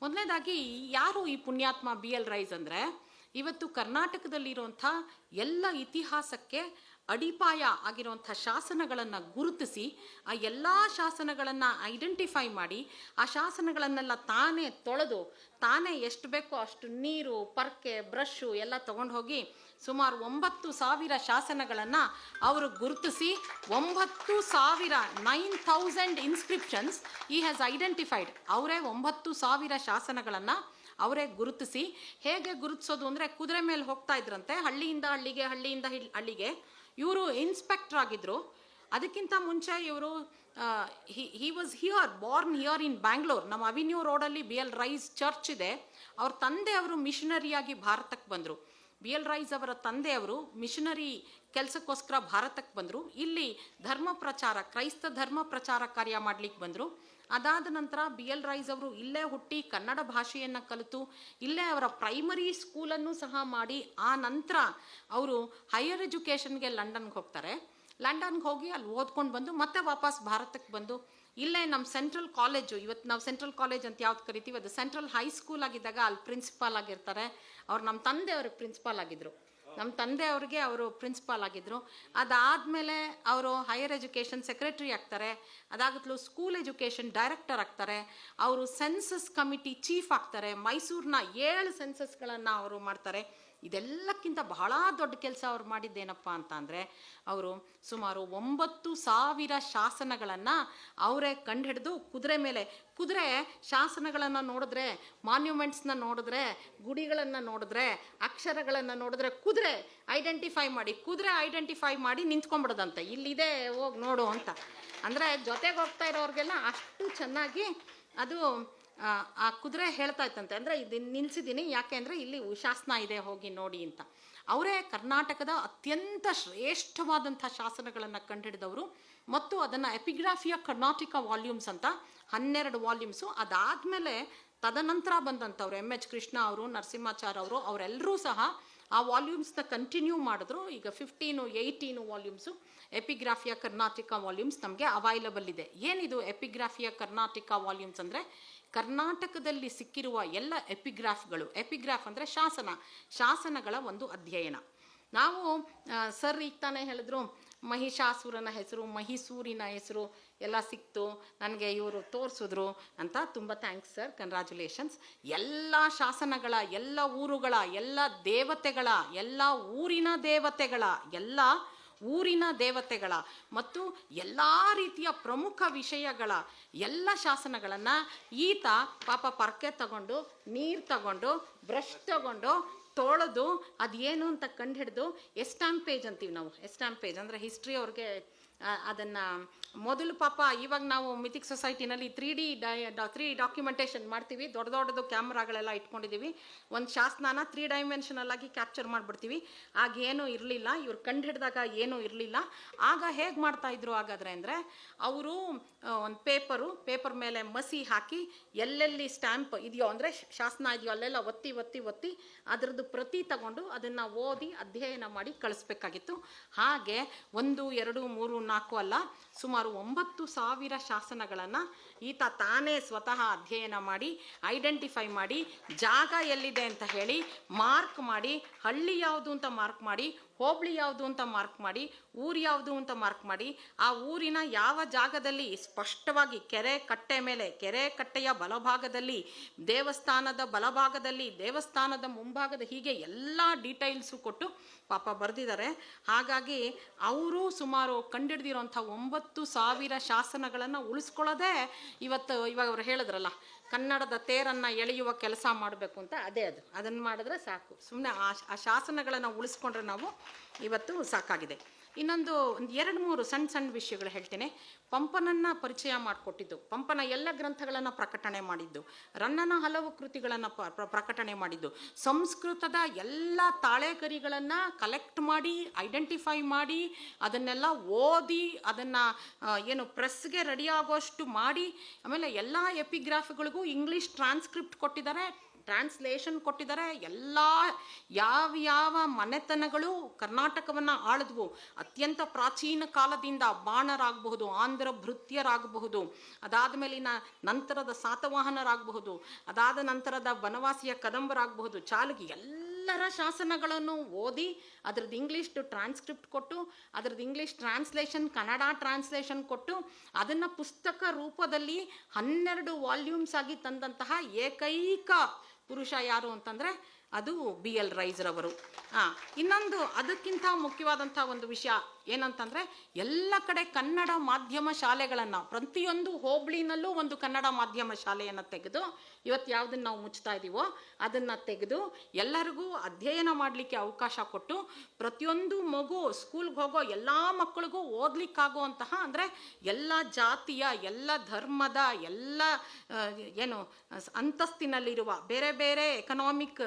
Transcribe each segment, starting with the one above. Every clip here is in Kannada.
ಮೊದಲನೇದಾಗಿ ಯಾರು ಈ ಪುಣ್ಯಾತ್ಮ ಬಿ ಎಲ್ ರೈಸ್ ಅಂದರೆ, ಇವತ್ತು ಕರ್ನಾಟಕದಲ್ಲಿರುವಂಥ ಎಲ್ಲ ಇತಿಹಾಸಕ್ಕೆ ಅಡಿಪಾಯ ಆಗಿರುವಂಥ ಶಾಸನಗಳನ್ನು ಗುರುತಿಸಿ ಆ ಎಲ್ಲ ಶಾಸನಗಳನ್ನು ಐಡೆಂಟಿಫೈ ಮಾಡಿ ಆ ಶಾಸನಗಳನ್ನೆಲ್ಲ ತಾನೇ ತೊಳೆದು ತಾನೇ ಎಷ್ಟು ಬೇಕೋ ಅಷ್ಟು ನೀರು, ಪರ್ಕೆ, ಬ್ರಷು ಎಲ್ಲ ತೊಗೊಂಡು ಹೋಗಿ ಸುಮಾರು 9,000 ಶಾಸನಗಳನ್ನು ಅವರು ಗುರುತಿಸಿ 9,000 ಇನ್ಸ್ಕ್ರಿಪ್ಷನ್ಸ್ ಈ ಹ್ಯಾಸ್ ಐಡೆಂಟಿಫೈಡ್. ಅವರೇ 9,000 ಶಾಸನಗಳನ್ನು ಅವರೇ ಗುರುತಿಸಿ, ಹೇಗೆ ಗುರುತಿಸೋದು ಅಂದರೆ ಕುದುರೆ ಮೇಲೆ ಹೋಗ್ತಾ ಇದ್ರಂತೆ ಹಳ್ಳಿಯಿಂದ ಹಳ್ಳಿಗೆ, ಹಳ್ಳಿಯಿಂದ ಹಳ್ಳಿಗೆ. ಇವರು ಇನ್ಸ್ಪೆಕ್ಟರ್ ಆಗಿದ್ದರು. ಅದಕ್ಕಿಂತ ಮುಂಚೆ ಇವರು he was Born here in Bangalore. ನಮ್ಮ ಅವಿನ್ಯೂ ರೋಡಲ್ಲಿ ಬಿ ಎಲ್ ರೈಸ್ ಚರ್ಚ್ ಇದೆ. ಅವ್ರ ತಂದೆಯವರು ಮಿಷನರಿಯಾಗಿ ಭಾರತಕ್ಕೆ ಬಂದರು. ಬಿ ಎಲ್ ರೈಸ್ ಅವರ ತಂದೆಯವರು ಮಿಷನರಿ ಕೆಲಸಕ್ಕೋಸ್ಕರ ಭಾರತಕ್ಕೆ ಬಂದರು. ಇಲ್ಲಿ ಧರ್ಮ ಪ್ರಚಾರ, ಕ್ರೈಸ್ತ ಧರ್ಮ ಪ್ರಚಾರ ಕಾರ್ಯ ಮಾಡಲಿಕ್ಕೆ ಬಂದರು. ಅದಾದ ನಂತರ ಬಿ ಎಲ್ ರೈಸ್ ಅವರು ಇಲ್ಲೇ ಹುಟ್ಟಿ ಕನ್ನಡ ಭಾಷೆಯನ್ನು ಕಲಿತು ಇಲ್ಲೇ ಅವರ ಪ್ರೈಮರಿ ಸ್ಕೂಲನ್ನು ಸಹ ಮಾಡಿ ಆ ನಂತರ ಅವರು ಹೈಯರ್ ಎಜುಕೇಷನ್ಗೆ ಲಂಡನ್ಗೆ ಹೋಗ್ತಾರೆ. ಲಂಡನ್ಗೆ ಹೋಗಿ ಅಲ್ಲಿ ಓದ್ಕೊಂಡು ಬಂದು ಮತ್ತೆ ವಾಪಸ್ ಭಾರತಕ್ಕೆ ಬಂದು ಇಲ್ಲೇ ನಮ್ಮ ಸೆಂಟ್ರಲ್ ಕಾಲೇಜು, ಇವತ್ತು ನಾವು ಸೆಂಟ್ರಲ್ ಕಾಲೇಜ್ ಅಂತ ಯಾವ್ದು ಕರಿತೀವಿ, ಅದು ಸೆಂಟ್ರಲ್ ಹೈಸ್ಕೂಲ್ ಆಗಿದ್ದಾಗ ಅಲ್ಲಿ ಪ್ರಿನ್ಸಿಪಾಲ್ ಆಗಿರ್ತಾರೆ. ಅವ್ರು ನಮ್ಮ ತಂದೆಯವ್ರಿಗೆ ಪ್ರಿನ್ಸಿಪಾಲ್ ಆಗಿದ್ದರು. ನಮ್ಮ ತಂದೆಯವ್ರಿಗೆ ಅವರು ಪ್ರಿನ್ಸಿಪಾಲ್ ಆಗಿದ್ದರು. ಅದಾದಮೇಲೆ ಅವರು ಹೈಯರ್ ಎಜುಕೇಷನ್ ಸೆಕ್ರೆಟರಿ ಆಗ್ತಾರೆ. ಅದಾಗತ್ಲೂ ಸ್ಕೂಲ್ ಎಜುಕೇಷನ್ ಡೈರೆಕ್ಟರ್ ಆಗ್ತಾರೆ. ಅವರು ಸೆನ್ಸಸ್ ಕಮಿಟಿ ಚೀಫ್ ಆಗ್ತಾರೆ. ಮೈಸೂರಿನ 7 ಸೆನ್ಸಸ್ಗಳನ್ನು ಅವರು ಮಾಡ್ತಾರೆ. ಇದೆಲ್ಲಕ್ಕಿಂತ ಬಹಳ ದೊಡ್ಡ ಕೆಲಸ ಅವ್ರು ಮಾಡಿದ್ದೇನಪ್ಪ ಅಂತ ಅಂದರೆ, ಅವರು ಸುಮಾರು 9,000 ಶಾಸನಗಳನ್ನು ಅವರೇ ಕಂಡುಹಿಡಿದು ಕುದುರೆ ಮೇಲೆ, ಕುದುರೆ ಶಾಸನಗಳನ್ನು ನೋಡಿದ್ರೆ, ಮಾನ್ಯುಮೆಂಟ್ಸ್ನ ನೋಡಿದ್ರೆ, ಗುಡಿಗಳನ್ನು ನೋಡಿದ್ರೆ, ಅಕ್ಷರಗಳನ್ನು ನೋಡಿದ್ರೆ ಕುದುರೆ ಐಡೆಂಟಿಫೈ ಮಾಡಿ ನಿಂತ್ಕೊಂಡ್ಬಿಡೋದಂತೆ, ಇಲ್ಲಿದೆ ಹೋಗಿ ನೋಡು ಅಂತ. ಅಂದರೆ ಜೊತೆಗೆ ಹೋಗ್ತಾ ಇರೋರಿಗೆಲ್ಲ ಅಷ್ಟು ಚೆನ್ನಾಗಿ ಅದು ಆ ಕುದುರೆ ಹೇಳ್ತಾ ಇತ್ತಂತೆ. ಅಂದರೆ ಇದನ್ನು ನಿಲ್ಲಿಸಿದ್ದೀನಿ ಯಾಕೆ ಅಂದರೆ ಇಲ್ಲಿ ಶಾಸನ ಇದೆ ಹೋಗಿ ನೋಡಿ ಅಂತ. ಅವರೇ ಕರ್ನಾಟಕದ ಅತ್ಯಂತ ಶ್ರೇಷ್ಠವಾದಂಥ ಶಾಸನಗಳನ್ನು ಕಂಡುಹಿಡಿದವರು ಮತ್ತು ಅದನ್ನು ಎಪಿಗ್ರಾಫಿಯ ಕರ್ನಾಟಿಕ ವಾಲ್ಯೂಮ್ಸ್ ಅಂತ 12 ವಾಲ್ಯೂಮ್ಸು. ಅದಾದಮೇಲೆ ತದನಂತರ ಬಂದಂಥವ್ರು ಎಮ್.ಎಚ್. ಕೃಷ್ಣ ಅವರು, ನರಸಿಂಹಾಚಾರ್ ಅವರು, ಅವರೆಲ್ಲರೂ ಸಹ ಆ ವಾಲ್ಯೂಮ್ಸ್ನ ಕಂಟಿನ್ಯೂ ಮಾಡಿದ್ರು. ಈಗ 15, 18 ವಾಲ್ಯೂಮ್ಸು ಎಪಿಗ್ರಾಫಿಯ ಕರ್ನಾಟಿಕ ವಾಲ್ಯೂಮ್ಸ್ ನಮಗೆ ಅವೈಲಬಲ್ ಇದೆ. ಏನಿದು ಎಪಿಗ್ರಾಫಿಯ ಕರ್ನಾಟಿಕ ವಾಲ್ಯೂಮ್ಸ್ ಅಂದರೆ, ಕರ್ನಾಟಕದಲ್ಲಿ ಸಿಕ್ಕಿರುವ ಎಲ್ಲ ಎಪಿಗ್ರಾಫ್ಗಳು, ಎಪಿಗ್ರಾಫ್ ಅಂದರೆ ಶಾಸನಗಳ ಒಂದು ಅಧ್ಯಯನ. ನಾವು ಸರ್ ಈಗ ತಾನೇ ಹೇಳಿದ್ರು ಮಹಿಷಾಸುರನ ಹೆಸರು, ಮಹೀಸೂರಿನ ಹೆಸರು ಎಲ್ಲ ಸಿಕ್ತು ನನಗೆ, ಇವರು ತೋರಿಸಿದ್ರು ಅಂತ. ತುಂಬ ಥ್ಯಾಂಕ್ಸ್ ಸರ್, ಕಂಗ್ರ್ಯಾಚುಲೇಷನ್ಸ್. ಎಲ್ಲ ಶಾಸನಗಳ, ಎಲ್ಲ ಊರುಗಳ, ಎಲ್ಲ ದೇವತೆಗಳ, ಎಲ್ಲ ಊರಿನ ದೇವತೆಗಳ ಮತ್ತು ಎಲ್ಲ ರೀತಿಯ ಪ್ರಮುಖ ವಿಷಯಗಳ ಎಲ್ಲ ಶಾಸನಗಳನ್ನು ಈತ ಪಾಪ ಪರ್ಕೆ ತಗೊಂಡು, ನೀರು ತಗೊಂಡು, ಬ್ರಷ್ ತಗೊಂಡು ತೊಳೆದು ಅದೇನು ಅಂತ ಕಂಡುಹಿಡಿದು ಎಸ್ಟಾಂಪ್ ಪೇಜ್ ಅಂತೀವಿ ನಾವು. ಎಸ್ಟಾಂಪ್ ಪೇಜ್ ಅಂದರೆ ಹಿಸ್ಟ್ರಿ ಅವ್ರಿಗೆ ಅದನ್ನು ಮೊದಲು ಪಾಪ, ಇವಾಗ ನಾವು ಮಿಥಿಕ್ ಸೊಸೈಟಿನಲ್ಲಿ 3D ಡಾಕ್ಯುಮೆಂಟೇಷನ್ ಮಾಡ್ತೀವಿ. ದೊಡ್ಡದು ಕ್ಯಾಮ್ರಾಗಳೆಲ್ಲ ಇಟ್ಕೊಂಡಿದ್ದೀವಿ. ಒಂದು ಶಾಸನನ 3 ಡೈಮೆನ್ಷನಲ್ ಆಗಿ ಕ್ಯಾಪ್ಚರ್ ಮಾಡಿಬಿಡ್ತೀವಿ. ಆಗ ಏನೂ ಇರಲಿಲ್ಲ, ಇವ್ರು ಕಂಡು ಹಿಡಿದಾಗ ಏನೂ ಇರಲಿಲ್ಲ. ಆಗ ಹೇಗೆ ಮಾಡ್ತಾಯಿದ್ರು ಹಾಗಾದರೆ ಅಂದರೆ, ಅವರು ಒಂದು ಪೇಪರ್ ಮೇಲೆ ಮಸಿ ಹಾಕಿ ಎಲ್ಲೆಲ್ಲಿ ಸ್ಟ್ಯಾಂಪ್ ಇದೆಯೋ ಅಂದರೆ ಶಾಸನ ಇದೆಯೋ ಅಲ್ಲೆಲ್ಲ ಒತ್ತಿ ಅದರದ್ದು ಪ್ರತಿ ತಗೊಂಡು ಅದನ್ನು ಓದಿ ಅಧ್ಯಯನ ಮಾಡಿ ಕಳಿಸ್ಬೇಕಾಗಿತ್ತು. ಹಾಗೆ 1, 2, 3, 4 ಅಲ್ಲ, ಸುಮಾರು 9,000 ಶಾಸನಗಳನ್ನು ಈತ ತಾನೇ ಸ್ವತಃ ಅಧ್ಯಯನ ಮಾಡಿ, ಐಡೆಂಟಿಫೈ ಮಾಡಿ, ಜಾಗ ಎಲ್ಲಿದೆ ಅಂತ ಹೇಳಿ ಮಾರ್ಕ್ ಮಾಡಿ, ಹಳ್ಳಿ ಯಾವುದು ಅಂತ ಮಾರ್ಕ್ ಮಾಡಿ, ಹೋಬಳಿ ಯಾವುದು ಅಂತ ಮಾರ್ಕ್ ಮಾಡಿ, ಊರು ಯಾವುದು ಅಂತ ಮಾರ್ಕ್ ಮಾಡಿ, ಆ ಊರಿನ ಯಾವ ಜಾಗದಲ್ಲಿ ಸ್ಪಷ್ಟವಾಗಿ ಕೆರೆ ಕಟ್ಟೆಯ ಬಲಭಾಗದಲ್ಲಿ, ದೇವಸ್ಥಾನದ ಬಲಭಾಗದಲ್ಲಿ, ದೇವಸ್ಥಾನದ ಮುಂಭಾಗದ, ಹೀಗೆ ಎಲ್ಲ ಡೀಟೇಲ್ಸು ಕೊಟ್ಟು ಪಾಪ ಬರೆದಿದ್ದಾರೆ. ಹಾಗಾಗಿ ಅವರು ಸುಮಾರು ಕಂಡುಹಿಡಿದಿರೋಂಥ 9,000 ಶಾಸನಗಳನ್ನು ಉಳಿಸ್ಕೊಳ್ಳೋದೇ ಇವಾಗ ಅವ್ರು ಹೇಳಿದ್ರಲ್ಲ, ಕನ್ನಡದ ತೇರನ್ನು ಎಳೆಯುವ ಕೆಲಸ ಮಾಡಬೇಕು ಅಂತ. ಅದನ್ನು ಮಾಡಿದ್ರೆ ಸಾಕು. ಸುಮ್ಮನೆ ಆ ಶಾಸನಗಳನ್ನು ಉಳಿಸ್ಕೊಂಡ್ರೆ ನಾವು ಇವತ್ತು ಸಾಕಾಗಿದೆ. ಇನ್ನೊಂದು 2-3 ಸಣ್ಣ ವಿಷಯಗಳು ಹೇಳ್ತೇನೆ. ಪಂಪನನ್ನು ಪರಿಚಯ ಮಾಡಿಕೊಟ್ಟಿದ್ದು, ಪಂಪನ ಎಲ್ಲ ಗ್ರಂಥಗಳನ್ನು ಪ್ರಕಟಣೆ ಮಾಡಿದ್ದು, ರನ್ನನ ಹಲವು ಕೃತಿಗಳನ್ನು ಪ್ರಕಟಣೆ ಮಾಡಿದ್ದು, ಸಂಸ್ಕೃತದ ಎಲ್ಲ ತಾಳೆಗರಿಗಳನ್ನು ಕಲೆಕ್ಟ್ ಮಾಡಿ, ಐಡೆಂಟಿಫೈ ಮಾಡಿ, ಅದನ್ನೆಲ್ಲ ಓದಿ, ಅದನ್ನು ಏನು ಪ್ರೆಸ್ಗೆ ರೆಡಿ ಆಗೋಷ್ಟು ಮಾಡಿ, ಆಮೇಲೆ ಎಲ್ಲ ಎಪಿಗ್ರಾಫ್ಗಳಿಗೂ ಇಂಗ್ಲೀಷ್ ಟ್ರಾನ್ಸ್ಕ್ರಿಪ್ಟ್ ಕೊಟ್ಟಿದ್ದಾರೆ. ಟ್ರಾನ್ಸ್ಲೇಷನ್ ಕೊಟ್ಟಿದ್ದಾರೆ. ಎಲ್ಲ ಯಾವ ಮನೆತನಗಳು ಕರ್ನಾಟಕವನ್ನು ಆಳಿದ್ವು, ಅತ್ಯಂತ ಪ್ರಾಚೀನ ಕಾಲದಿಂದ ಬಾಣರಾಗಬಹುದು, ಆಂಧ್ರ ಭೃತ್ಯರಾಗಬಹುದು, ಅದಾದ ಮೇಲಿನ ನಂತರದ ಸಾತವಾಹನರಾಗಬಹುದು, ಅದಾದ ನಂತರದ ಬನವಾಸಿಯ ಕದಂಬರಾಗಬಹುದು, ಚಾಲುಕ್ಯ, ಎಲ್ಲರ ಶಾಸನಗಳನ್ನು ಓದಿ ಅದ್ರದ್ದು ಇಂಗ್ಲೀಷ್ ಟ್ರಾನ್ಸ್ಕ್ರಿಪ್ಟ್ ಕೊಟ್ಟು, ಅದ್ರದ್ದು ಇಂಗ್ಲೀಷ್ ಟ್ರಾನ್ಸ್ಲೇಷನ್, ಕನ್ನಡ ಟ್ರಾನ್ಸ್ಲೇಷನ್ ಕೊಟ್ಟು, ಅದನ್ನು ಪುಸ್ತಕ ರೂಪದಲ್ಲಿ 12 ವಾಲ್ಯೂಮ್ಸ್ ಆಗಿ ತಂದಂತಹ ಏಕೈಕ ಪುರುಷ ಯಾರು ಅಂತಂದರೆ ಅದು ಬಿ ಎಲ್ ರೈಸ್ರವರು. ಇನ್ನೊಂದು ಅದಕ್ಕಿಂತ ಮುಖ್ಯವಾದಂಥ ಒಂದು ವಿಷಯ ಏನಂತಂದರೆ, ಎಲ್ಲ ಕಡೆ ಕನ್ನಡ ಮಾಧ್ಯಮ ಶಾಲೆಗಳನ್ನು, ಪ್ರತಿಯೊಂದು ಹೋಬಳಿನಲ್ಲೂ ಒಂದು ಕನ್ನಡ ಮಾಧ್ಯಮ ಶಾಲೆಯನ್ನು ತೆಗೆದು, ಇವತ್ತು ಯಾವುದನ್ನು ನಾವು ಮುಚ್ತಾ ಇದ್ದೀವೋ ಅದನ್ನು ತೆಗೆದು ಎಲ್ಲರಿಗೂ ಅಧ್ಯಯನ ಮಾಡಲಿಕ್ಕೆ ಅವಕಾಶ ಕೊಟ್ಟು, ಪ್ರತಿಯೊಂದು ಮಗು ಸ್ಕೂಲ್ಗೆ ಹೋಗೋ ಎಲ್ಲ ಮಕ್ಕಳಿಗೂ ಓದಲಿಕ್ಕಾಗುವಂತಹ, ಅಂದರೆ ಎಲ್ಲ ಜಾತಿಯ, ಎಲ್ಲ ಧರ್ಮದ, ಎಲ್ಲ ಏನು ಅಂತಸ್ತಿನಲ್ಲಿರುವ ಬೇರೆ ಬೇರೆ ಎಕನಾಮಿಕ್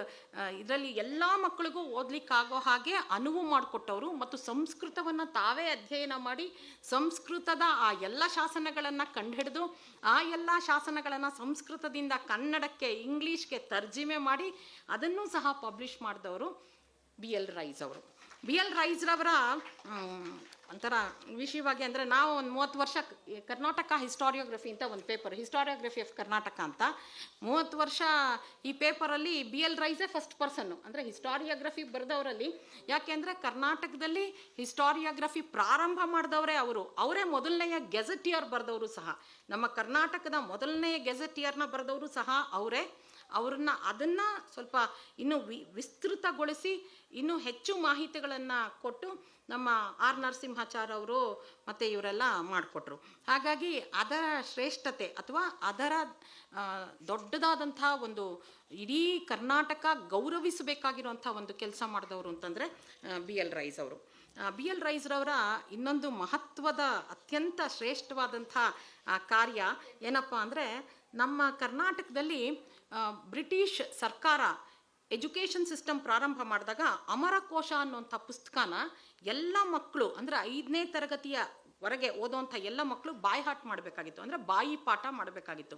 ಇದರಲ್ಲಿ ಎಲ್ಲ ಮಕ್ಕಳಿಗೂ ಓದಲಿಕ್ಕಾಗೋ ಹಾಗೆ ಅನುವು ಮಾಡಿಕೊಟ್ಟವರು. ಮತ್ತು ಸಂಸ್ಕೃತವನ್ನು ತಾವೇ ಅಧ್ಯಯನ ಮಾಡಿ ಸಂಸ್ಕೃತದ ಆ ಎಲ್ಲ ಶಾಸನಗಳನ್ನು ಕಂಡುಹಿಡಿದು ಆ ಎಲ್ಲ ಶಾಸನಗಳನ್ನು ಸಂಸ್ಕೃತದಿಂದ ಕನ್ನಡಕ್ಕೆ, ಇಂಗ್ಲೀಷ್ಗೆ ತರ್ಜಿಮೆ ಮಾಡಿ ಅದನ್ನು ಸಹ ಪಬ್ಲಿಷ್ ಮಾಡಿದವರು ಬಿ ಎಲ್ ರೈಸ್ ಅವರು. ಬಿ ಎಲ್ ರೈಸ್ರವರ ಒಂಥರ ವಿಷಯವಾಗಿ ಅಂದರೆ, ನಾವು ಒಂದು 30 ವರ್ಷ ಕರ್ನಾಟಕ ಹಿಸ್ಟಾರಿಯೋಗ್ರಫಿ ಅಂತ ಒಂದು ಪೇಪರ್, ಹಿಸ್ಟಾರಿಯೋಗ್ರಫಿ ಆಫ್ ಕರ್ನಾಟಕ ಅಂತ, 30 ವರ್ಷ ಈ ಪೇಪರಲ್ಲಿ ಬಿ ಎಲ್ ರೈಸೇ ಫಸ್ಟ್ ಪರ್ಸನ್ನು, ಅಂದರೆ ಹಿಸ್ಟಾರಿಯೋಗ್ರಫಿ ಬರೆದವರಲ್ಲಿ. ಯಾಕೆಂದರೆ ಕರ್ನಾಟಕದಲ್ಲಿ ಹಿಸ್ಟಾರಿಯೋಗ್ರಫಿ ಪ್ರಾರಂಭ ಮಾಡಿದವರೇ ಅವರೇ ಮೊದಲನೆಯ ಗೆಜೆಟಿಯರ್ ಬರೆದವರು ಸಹ, ನಮ್ಮ ಕರ್ನಾಟಕದ ಮೊದಲನೆಯ ಗೆಜೆಟಿಯರ್ನ ಬರೆದವರು ಸಹ ಅವರೇ. ಅದನ್ನು ಸ್ವಲ್ಪ ಇನ್ನೂ ವಿಸ್ತೃತಗೊಳಿಸಿ ಇನ್ನೂ ಹೆಚ್ಚು ಮಾಹಿತಿಗಳನ್ನು ಕೊಟ್ಟು ನಮ್ಮ ಆರ್ ನರಸಿಂಹಾಚಾರ್ಯ ಅವರು ಮತ್ತು ಇವರೆಲ್ಲ ಮಾಡಿಕೊಟ್ರು. ಹಾಗಾಗಿ ಅದರ ಶ್ರೇಷ್ಠತೆ ಅಥವಾ ಅದರ ದೊಡ್ಡದಾದಂಥ ಒಂದು ಇಡೀ ಕರ್ನಾಟಕ ಗೌರವಿಸಬೇಕಾಗಿರುವಂಥ ಒಂದು ಕೆಲಸ ಮಾಡಿದವರು ಅಂತಂದರೆ ಬಿ ಎಲ್ ರೈಸ್ ಅವರು. ಬಿ ಎಲ್ ರೈಸ್ರವರ ಇನ್ನೊಂದು ಮಹತ್ವದ ಅತ್ಯಂತ ಶ್ರೇಷ್ಠವಾದಂಥ ಕಾರ್ಯ ಏನಪ್ಪ ಅಂದರೆ, ನಮ್ಮ ಕರ್ನಾಟಕದಲ್ಲಿ ಬ್ರಿಟಿಷ್ ಸರ್ಕಾರ ಎಜುಕೇಷನ್ ಸಿಸ್ಟಮ್ ಪ್ರಾರಂಭ ಮಾಡಿದಾಗ ಅಮರಕೋಶ ಅನ್ನುವಂಥ ಪುಸ್ತಕನ ಎಲ್ಲ ಮಕ್ಕಳು, ಅಂದರೆ 5ನೇ ತರಗತಿಯವರೆಗೆ ಓದೋವಂಥ ಎಲ್ಲ ಮಕ್ಕಳು ಬಾಯಿ ಹಾಟ್ ಮಾಡಬೇಕಾಗಿತ್ತು, ಅಂದರೆ ಬಾಯಿ ಪಾಠ ಮಾಡಬೇಕಾಗಿತ್ತು.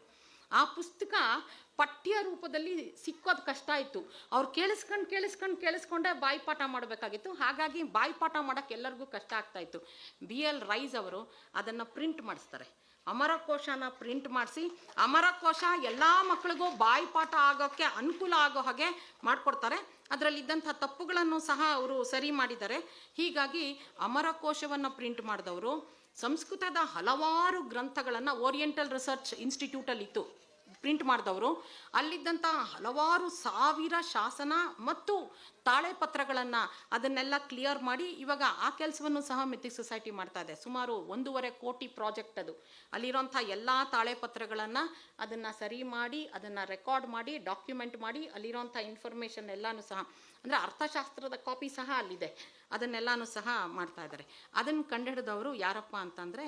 ಆ ಪುಸ್ತಕ ಪಠ್ಯ ರೂಪದಲ್ಲಿ ಸಿಕ್ಕೋದು ಕಷ್ಟ ಇತ್ತು. ಅವ್ರು ಕೇಳಿಸ್ಕೊಂಡೇ ಬಾಯಿ ಪಾಠ ಮಾಡಬೇಕಾಗಿತ್ತು. ಹಾಗಾಗಿ ಬಾಯಿ ಪಾಠ ಮಾಡೋಕ್ಕೆ ಎಲ್ಲರಿಗೂ ಕಷ್ಟ ಆಗ್ತಾಯಿತ್ತು. ಬಿ ಎಲ್ ರೈಸ್ ಅವರು ಅದನ್ನು ಪ್ರಿಂಟ್ ಮಾಡಿಸ್ತಾರೆ. ಅಮರಕೋಶನ ಪ್ರಿಂಟ್ ಮಾಡಿಸಿ ಅಮರಕೋಶ ಎಲ್ಲ ಮಕ್ಕಳಿಗೂ ಬಾಯಿ ಪಾಠ ಆಗೋಕ್ಕೆ ಅನುಕೂಲ ಆಗೋ ಹಾಗೆ ಮಾಡಿಕೊಡ್ತಾರೆ. ಅದರಲ್ಲಿದ್ದಂಥ ತಪ್ಪುಗಳನ್ನು ಸಹ ಅವರು ಸರಿ ಮಾಡಿದ್ದಾರೆ. ಹೀಗಾಗಿ ಅಮರಕೋಶವನ್ನು ಪ್ರಿಂಟ್ ಮಾಡಿದವರು, ಸಂಸ್ಕೃತದ ಹಲವಾರು ಗ್ರಂಥಗಳನ್ನು ಓರಿಯೆಂಟಲ್ ರಿಸರ್ಚ್ ಇನ್ಸ್ಟಿಟ್ಯೂಟಲ್ಲಿತ್ತು ಪ್ರಿಂಟ್ ಮಾಡಿದವರು, ಅಲ್ಲಿದ್ದಂಥ ಹಲವಾರು ಸಾವಿರ ಶಾಸನ ಮತ್ತು ತಾಳೆಪತ್ರಗಳನ್ನು ಅದನ್ನೆಲ್ಲ ಕ್ಲಿಯರ್ ಮಾಡಿ, ಇವಾಗ ಆ ಕೆಲಸವನ್ನು ಸಹ ಮಿಥಿಕ್ ಸೊಸೈಟಿ ಮಾಡ್ತಾ ಇದೆ. ಸುಮಾರು 1.5 ಕೋಟಿ ಪ್ರಾಜೆಕ್ಟ್ ಅದು. ಅಲ್ಲಿರೋಂಥ ಎಲ್ಲ ತಾಳೆಪತ್ರಗಳನ್ನು ಅದನ್ನು ಸರಿ ಮಾಡಿ, ಅದನ್ನು ರೆಕಾರ್ಡ್ ಮಾಡಿ, ಡಾಕ್ಯುಮೆಂಟ್ ಮಾಡಿ, ಅಲ್ಲಿರೋಂಥ ಇನ್ಫಾರ್ಮೇಷನ್ ಎಲ್ಲನೂ ಸಹ, ಅಂದರೆ ಅರ್ಥಶಾಸ್ತ್ರದ ಕಾಪಿ ಸಹ ಅಲ್ಲಿದೆ, ಅದನ್ನೆಲ್ಲನೂ ಸಹ ಮಾಡ್ತಾ ಇದ್ದಾರೆ. ಅದನ್ನು ಕಂಡುಹಿಡಿದವರು ಯಾರಪ್ಪ ಅಂತಂದರೆ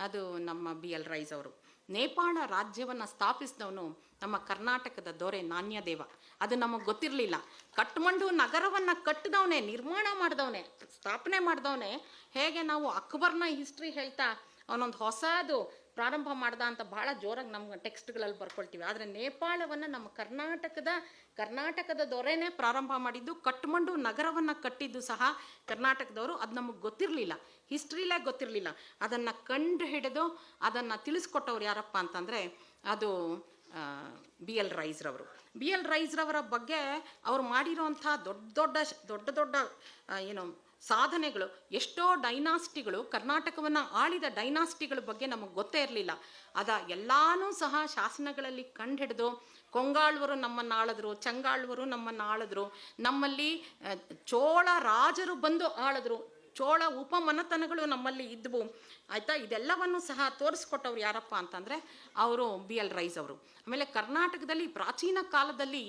ಅದು ನಮ್ಮ ಬಿ ಎಲ್ ರೈಸ್ ಅವರು. ನೇಪಾಳ ರಾಜ್ಯವನ್ನು ಸ್ಥಾಪಿಸಿದವನು ನಮ್ಮ ಕರ್ನಾಟಕದ ದೊರೆ ನಾಣ್ಯದೇವ. ಅದು ನಮಗೆ ಗೊತ್ತಿರಲಿಲ್ಲ. ಕಠ್ಮಂಡು ನಗರವನ್ನು ಕಟ್ಟಿದವನೇ, ನಿರ್ಮಾಣ ಮಾಡಿದವನೇ, ಸ್ಥಾಪನೆ ಮಾಡಿದವನೇ. ಹೇಗೆ ನಾವು ಅಕ್ಬರ್ನ ಹಿಸ್ಟ್ರಿ ಹೇಳ್ತಾ ಅವನೊಂದು ಹೊಸದು ಪ್ರಾರಂಭ ಮಾಡ್ದ ಅಂತ ಭಾಳ ಜೋರಾಗಿ ನಮ್ಮ ಟೆಕ್ಸ್ಟ್ಗಳಲ್ಲಿ ಬರ್ಕೊಳ್ತೀವಿ. ಆದರೆ ನೇಪಾಳವನ್ನು ನಮ್ಮ ಕರ್ನಾಟಕದ ದೊರೆನೇ ಪ್ರಾರಂಭ ಮಾಡಿದ್ದು, ಕಠ್ಮಂಡು ನಗರವನ್ನು ಕಟ್ಟಿದ್ದು ಸಹ ಕರ್ನಾಟಕದವರು. ಅದು ನಮಗೆ ಗೊತ್ತಿರಲಿಲ್ಲ, ಹಿಸ್ಟ್ರಿಲೇ ಗೊತ್ತಿರಲಿಲ್ಲ. ಅದನ್ನು ಕಂಡು ಹಿಡಿದು ಅದನ್ನು ತಿಳಿಸ್ಕೊಟ್ಟವ್ರು ಯಾರಪ್ಪ ಅಂತಂದರೆ ಅದು ಬಿ ಎಲ್ ರೈಸ್ರವರು. ಬಿ ಎಲ್ ರೈಸ್ರವರ ಬಗ್ಗೆ ಅವರು ಮಾಡಿರೋಂಥ ದೊಡ್ಡ ಏನು ಸಾಧನೆಗಳು, ಎಷ್ಟೋ ಡೈನಾಸ್ಟಿಗಳು, ಕರ್ನಾಟಕವನ್ನು ಆಳಿದ ಡೈನಾಸ್ಟಿಗಳ ಬಗ್ಗೆ ನಮಗೆ ಗೊತ್ತೇ ಇರಲಿಲ್ಲ. ಎಲ್ಲನೂ ಸಹ ಶಾಸನಗಳಲ್ಲಿ ಕಂಡುಹಿಡಿದು, ಕೊಂಗಾಳ್ವರು ನಮ್ಮನ್ನು ಆಳಿದ್ರು, ಚಂಗಾಳ್ವರು ನಮ್ಮನ್ನು ಆಳಿದ್ರು, ನಮ್ಮಲ್ಲಿ ಚೋಳ ರಾಜರು ಬಂದು ಆಳಿದ್ರು, ಚೋಳ ಉಪಮನತನಗಳು ನಮ್ಮಲ್ಲಿ ಇದ್ವು, ಆಯಿತಾ. ಇದೆಲ್ಲವನ್ನು ಸಹ ತೋರಿಸ್ಕೊಟ್ಟವ್ರು ಯಾರಪ್ಪ ಅಂತಂದರೆ ಅವರು ಬಿ ಎಲ್ ರೈಸ್ ಅವರು. ಆಮೇಲೆ ಕರ್ನಾಟಕದಲ್ಲಿ ಪ್ರಾಚೀನ ಕಾಲದಲ್ಲಿ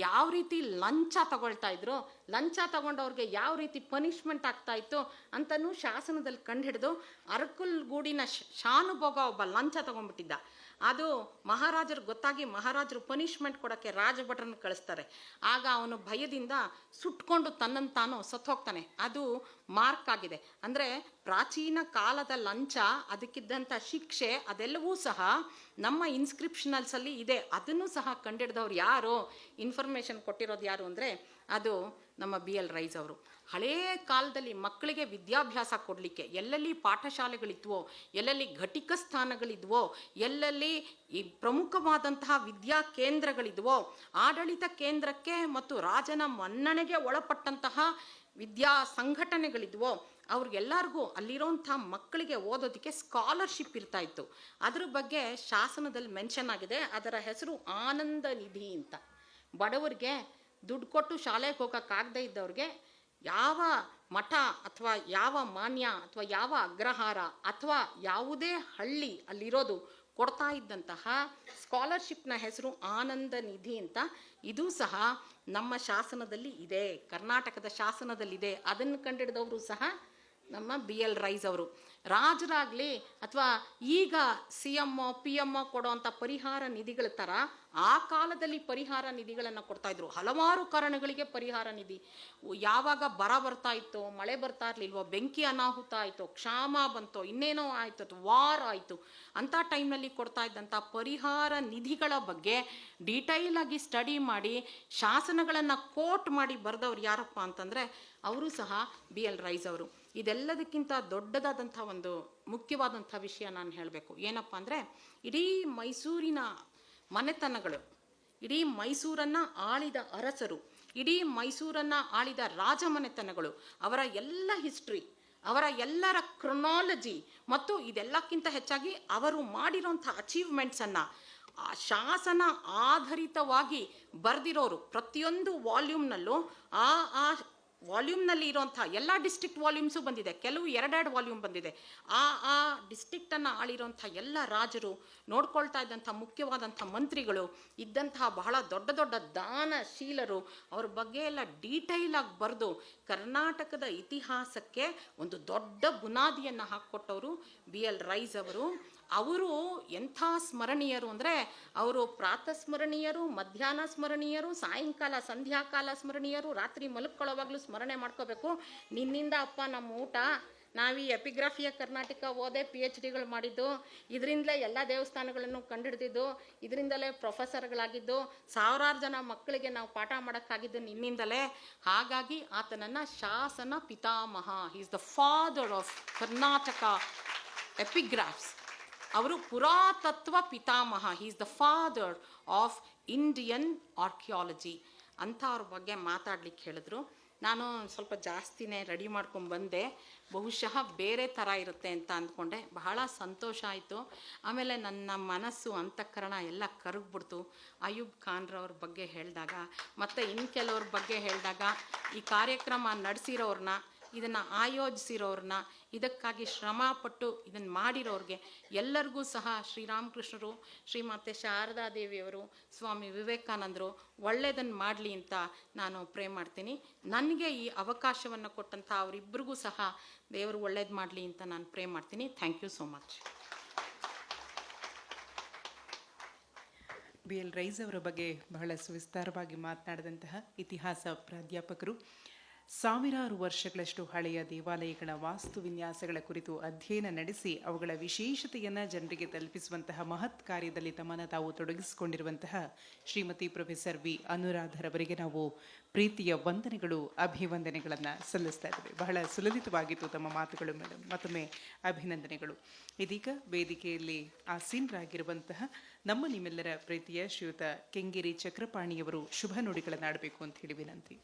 ಯಾವ ರೀತಿ ಲಂಚ ತಗೊಳ್ತಾ ಇದ್ರು, ಲಂಚ ತಗೊಂಡವ್ರಿಗೆ ಯಾವ ರೀತಿ ಪನಿಷ್ಮೆಂಟ್ ಆಗ್ತಾಯಿತ್ತು ಅಂತಲೂ ಶಾಸನದಲ್ಲಿ ಕಂಡುಹಿಡಿದು, ಅರಕಲ್ಗೂಡಿನ ಶಾನುಭೋಗ ಒಬ್ಬ ಲಂಚ ತಗೊಂಡ್ಬಿಟ್ಟಿದ್ದ. ಅದು ಮಹಾರಾಜರಿಗೆ ಗೊತ್ತಾಗಿ ಮಹಾರಾಜರು ಪನಿಷ್ಮೆಂಟ್ ಕೊಡೋಕ್ಕೆ ರಾಜಭಟ್ರನ್ನ ಕಳಿಸ್ತಾರೆ. ಆಗ ಅವನು ಭಯದಿಂದ ಸುಟ್ಕೊಂಡು ತನ್ನನ್ನು ತಾನು ಸತ್ತು ಹೋಗ್ತಾನೆ. ಅದು ಮಾರ್ಕ್ ಆಗಿದೆ. ಅಂದರೆ ಪ್ರಾಚೀನ ಕಾಲದ ಲಂಚ, ಅದಕ್ಕಿದ್ದಂಥ ಶಿಕ್ಷೆ, ಅದೆಲ್ಲವೂ ಸಹ ನಮ್ಮ ಇನ್ಸ್ಕ್ರಿಪ್ಷನಲ್ಸಲ್ಲಿ ಇದೆ. ಅದನ್ನು ಸಹ ಕಂಡಿಡಿದವ್ರು ಯಾರು, ಇನ್ಫಾರ್ಮೇಷನ್ ಕೊಟ್ಟಿರೋದು ಯಾರು ಅಂದರೆ ಅದು ನಮ್ಮ BL ರೈಸ್ ಅವರು. ಹಳೇ ಕಾಲದಲ್ಲಿ ಮಕ್ಕಳಿಗೆ ವಿದ್ಯಾಭ್ಯಾಸ ಕೊಡಲಿಕ್ಕೆ ಎಲ್ಲೆಲ್ಲಿ ಪಾಠಶಾಲೆಗಳಿದ್ವೋ, ಎಲ್ಲೆಲ್ಲಿ ಘಟಿಕ ಸ್ಥಾನಗಳಿದ್ವೋ, ಎಲ್ಲೆಲ್ಲಿ ಈ ಪ್ರಮುಖವಾದಂತಹ ವಿದ್ಯಾ ಕೇಂದ್ರಗಳಿದ್ವೋ, ಆಡಳಿತ ಕೇಂದ್ರಕ್ಕೆ ಮತ್ತು ರಾಜನ ಮನ್ನಣೆಗೆ ಒಳಪಟ್ಟಂತಹ ವಿದ್ಯಾ ಸಂಘಟನೆಗಳಿದ್ವೋ, ಅವ್ರಿಗೆಲ್ಲರಿಗೂ ಅಲ್ಲಿರೋಂಥ ಮಕ್ಕಳಿಗೆ ಓದೋದಕ್ಕೆ ಸ್ಕಾಲರ್ಶಿಪ್ ಇರ್ತಾ ಇತ್ತು. ಅದ್ರ ಬಗ್ಗೆ ಶಾಸನದಲ್ಲಿ ಮೆನ್ಷನ್ ಆಗಿದೆ. ಅದರ ಹೆಸರು ಆನಂದ ನಿಧಿ ಅಂತ. ಬಡವರಿಗೆ ದುಡ್ಡು ಕೊಟ್ಟು ಶಾಲೆಗೆ ಹೋಗೋಕ್ಕಾಗದೇ ಇದ್ದವ್ರಿಗೆ ಯಾವ ಮಠ ಅಥವಾ ಯಾವ ಮಾನ್ಯ ಅಥವಾ ಯಾವ ಅಗ್ರಹಾರ ಅಥವಾ ಯಾವುದೇ ಹಳ್ಳಿ ಅಲ್ಲಿರೋದು ಕೊಡ್ತಾ ಇದ್ದಂತಹ ಸ್ಕಾಲರ್ಶಿಪ್ನ ಹೆಸರು ಆನಂದ ನಿಧಿ ಅಂತ. ಇದು ಸಹ ನಮ್ಮ ಶಾಸನದಲ್ಲಿ ಇದೆ, ಕರ್ನಾಟಕದ ಶಾಸನದಲ್ಲಿದೆ. ಅದನ್ನು ಕಂಡಿಡಿದವರು ಸಹ ನಮ್ಮ BL ರೈಸ್ ಅವರು. ರಾಜರಾಗಲಿ ಅಥವಾ ಈಗ CM PM ಕೊಡೋವಂಥ ಪರಿಹಾರ ನಿಧಿಗಳ ಥರ ಆ ಕಾಲದಲ್ಲಿ ಪರಿಹಾರ ನಿಧಿಗಳನ್ನು ಕೊಡ್ತಾಯಿದ್ರು. ಹಲವಾರು ಕಾರಣಗಳಿಗೆ ಪರಿಹಾರ ನಿಧಿ. ಯಾವಾಗ ಬರ ಬರ್ತಾ ಇತ್ತೋ, ಮಳೆ ಬರ್ತಾ ಇರಲಿಲ್ವೋ, ಬೆಂಕಿ ಅನಾಹುತ ಆಯಿತೋ, ಕ್ಷಾಮ ಬಂತೋ, ಇನ್ನೇನೋ ಆಯಿತು, ಅಥವಾ ವಾರ್ ಆಯಿತು, ಅಂಥ ಟೈಮ್ನಲ್ಲಿ ಕೊಡ್ತಾ ಇದ್ದಂಥ ಪರಿಹಾರ ನಿಧಿಗಳ ಬಗ್ಗೆ ಡೀಟೈಲ್ ಆಗಿ ಸ್ಟಡಿ ಮಾಡಿ ಶಾಸನಗಳನ್ನು ಕೋಟ್ ಮಾಡಿ ಬರೆದವ್ರು ಯಾರಪ್ಪ ಅಂತಂದರೆ ಅವರು ಸಹ BL ರೈಸ್ ಅವರು. ಇದೆಲ್ಲದಕ್ಕಿಂತ ದೊಡ್ಡದಾದಂಥ ಒಂದು ಮುಖ್ಯವಾದಂಥ ವಿಷಯ ನಾನು ಹೇಳಬೇಕು. ಏನಪ್ಪ ಅಂದರೆ ಇಡೀ ಮೈಸೂರಿನ ಮನೆತನಗಳು, ಇಡೀ ಮೈಸೂರನ್ನು ಆಳಿದ ಅರಸರು, ಇಡೀ ಮೈಸೂರನ್ನು ಆಳಿದ ರಾಜಮನೆತನಗಳು, ಅವರ ಎಲ್ಲ ಹಿಸ್ಟ್ರಿ, ಅವರ ಎಲ್ಲರ ಕ್ರೊನಾಲಜಿ ಮತ್ತು ಇದೆಲ್ಲಕ್ಕಿಂತ ಹೆಚ್ಚಾಗಿ ಅವರು ಮಾಡಿರೋಂಥ ಅಚೀವ್ಮೆಂಟ್ಸನ್ನು ಆ ಶಾಸನ ಆಧಾರಿತವಾಗಿ ಬರೆದಿರೋರು. ಪ್ರತಿಯೊಂದು ವಾಲ್ಯೂಮ್ನಲ್ಲೂ ಆ ವಾಲ್ಯೂಮ್ನಲ್ಲಿ ಇರೋಂಥ ಎಲ್ಲ ಡಿಸ್ಟ್ರಿಕ್ಟ್ ವಾಲ್ಯೂಮ್ಸು ಬಂದಿದೆ, ಕೆಲವು 2 ವಾಲ್ಯೂಮ್ ಬಂದಿದೆ. ಆ ಡಿಸ್ಟ್ರಿಕ್ಟನ್ನು ಆಳಿರೋಂಥ ಎಲ್ಲ ರಾಜರು, ನೋಡ್ಕೊಳ್ತಾ ಇದ್ದಂಥ ಮುಖ್ಯವಾದಂಥ ಮಂತ್ರಿಗಳು, ಇದ್ದಂತಹ ಬಹಳ ದೊಡ್ಡ ದೊಡ್ಡ ದಾನಶೀಲರು, ಅವ್ರ ಬಗ್ಗೆ ಎಲ್ಲ ಡೀಟೈಲ್ ಆಗಿ ಬರೆದು ಕರ್ನಾಟಕದ ಇತಿಹಾಸಕ್ಕೆ ಒಂದು ದೊಡ್ಡ ಬುನಾದಿಯನ್ನು ಹಾಕ್ಕೊಟ್ಟವರು BL ರೈಸ್ ಅವರು. ಅವರು ಎಂಥ ಸ್ಮರಣೀಯರು ಅಂದರೆ ಅವರು ಪ್ರಾತಃ ಸ್ಮರಣೀಯರು, ಮಧ್ಯಾಹ್ನ ಸ್ಮರಣೀಯರು, ಸಾಯಂಕಾಲ ಸಂಧ್ಯಾಕಾಲ ಸ್ಮರಣೀಯರು, ರಾತ್ರಿ ಮಲ್ಕೊಳ್ಳೋವಾಗಲೂ ಸ್ಮರಣೆ ಮಾಡ್ಕೋಬೇಕು. ನಿನ್ನಿಂದ ಅಪ್ಪ ನಮ್ಮ ಊಟ, ನಾವು ಈ ಎಪಿಗ್ರಫಿಯ ಕರ್ನಾಟಕ ಓದೆ PhDಗಳು ಮಾಡಿದ್ದು, ಇದರಿಂದಲೇ ಎಲ್ಲ ದೇವಸ್ಥಾನಗಳನ್ನು ಕಂಡುಹಿಡಿದಿದ್ದು, ಇದರಿಂದಲೇ ಪ್ರೊಫೆಸರ್ಗಳಾಗಿದ್ದು, ಸಾವಿರಾರು ಜನ ಮಕ್ಕಳಿಗೆ ನಾವು ಪಾಠ ಮಾಡೋಕ್ಕಾಗಿದ್ದು ನಿನ್ನಿಂದಲೇ. ಹಾಗಾಗಿ ಆತನನ್ನು ಶಾಸನ ಪಿತಾಮಹ, is the father of Karnataka epigraphs. ಅವರು ಪುರಾತತ್ವ ಪಿತಾಮಹ, is the father of Indian archaeology ಅಂತ ಅವ್ರ ಬಗ್ಗೆ ಮಾತಾಡ್ಲಿಕ್ಕೆ ಹೇಳಿದ್ರು. ನಾನು ಸ್ವಲ್ಪ ಜಾಸ್ತಿನೇ ರೆಡಿ ಮಾಡ್ಕೊಂಡು ಬಂದೆ. ಬಹುಶಃ ಬೇರೆ ಥರ ಇರುತ್ತೆ ಅಂತ ಅಂದ್ಕೊಂಡೆ. ಬಹಳ ಸಂತೋಷ ಆಯಿತು. ಆಮೇಲೆ ನನ್ನ ಮನಸ್ಸು ಅಂತಃಕರಣ ಎಲ್ಲ ಕರಗ್ಬಿಡ್ತು. ಅಯೂಬ್ ಖಾನ್ರವ್ರ ಬಗ್ಗೆ ಹೇಳಿದಾಗ, ಮತ್ತು ಇನ್ನು ಕೆಲವ್ರ ಬಗ್ಗೆ ಹೇಳಿದಾಗ, ಈ ಕಾರ್ಯಕ್ರಮ ನಡೆಸಿರೋರನ್ನ, ಇದನ್ನು ಆಯೋಜಿಸಿರೋರನ್ನ, ಇದಕ್ಕಾಗಿ ಶ್ರಮಪಟ್ಟು ಇದನ್ನು ಮಾಡಿರೋರಿಗೆ ಎಲ್ಲರಿಗೂ ಸಹ ಶ್ರೀರಾಮಕೃಷ್ಣರು, ಶ್ರೀಮಾತೆ ಶಾರದಾದೇವಿಯವರು, ಸ್ವಾಮಿ ವಿವೇಕಾನಂದರು ಒಳ್ಳೆಯದನ್ನು ಮಾಡಲಿ ಅಂತ ನಾನು ಪ್ರೇ ಮಾಡ್ತೀನಿ. ನನಗೆ ಈ ಅವಕಾಶವನ್ನು ಕೊಟ್ಟಂಥ ಅವರಿಬ್ಬರಿಗೂ ಸಹ ದೇವರು ಒಳ್ಳೇದು ಮಾಡಲಿ ಅಂತ ನಾನು ಪ್ರೇ ಮಾಡ್ತೀನಿ. Thank you so much. BL ರೈಸ್ ಅವರ ಬಗ್ಗೆ ಬಹಳ ಸುವಿಸ್ತಾರವಾಗಿ ಮಾತನಾಡಿದಂತಹ ಇತಿಹಾಸ ಪ್ರಾಧ್ಯಾಪಕರು ಸಾವಿರಾರು ವರ್ಷಗಳಷ್ಟು ಹಳೆಯ ದೇವಾಲಯಗಳ ವಾಸ್ತು ವಿನ್ಯಾಸಗಳ ಕುರಿತು ಅಧ್ಯಯನ ನಡೆಸಿ ಅವುಗಳ ವಿಶೇಷತೆಯನ್ನು ಜನರಿಗೆ ತಲುಪಿಸುವಂತಹ ಮಹತ್ ಕಾರ್ಯದಲ್ಲಿ ತಮ್ಮನ್ನು ತಾವು ತೊಡಗಿಸಿಕೊಂಡಿರುವಂತಹ ಶ್ರೀಮತಿ ಪ್ರೊಫೆಸರ್ ವಿ ಅನುರಾಧರವರಿಗೆ ನಾವು ಪ್ರೀತಿಯ ವಂದನೆಗಳು, ಅಭಿವಂದನೆಗಳನ್ನು ಸಲ್ಲಿಸ್ತಾ ಇದ್ದೇವೆ. ಬಹಳ ಸುಲಲಿತವಾಗಿತ್ತು ತಮ್ಮ ಮಾತುಗಳು ಮೇಡಮ್, ಮತ್ತೊಮ್ಮೆ ಅಭಿನಂದನೆಗಳು. ಇದೀಗ ವೇದಿಕೆಯಲ್ಲಿ ಆಸೀನರಾಗಿರುವಂತಹ ನಮ್ಮ ನಿಮ್ಮೆಲ್ಲರ ಪ್ರೀತಿಯ ಶ್ರೀಯುತ ಕೆಂಗೇರಿ ಚಕ್ರಪಾಣಿಯವರು ಶುಭ ನುಡಿಗಳನ್ನಾಡಬೇಕು ಅಂತ ಹೇಳಿ ವಿನಂತಿ.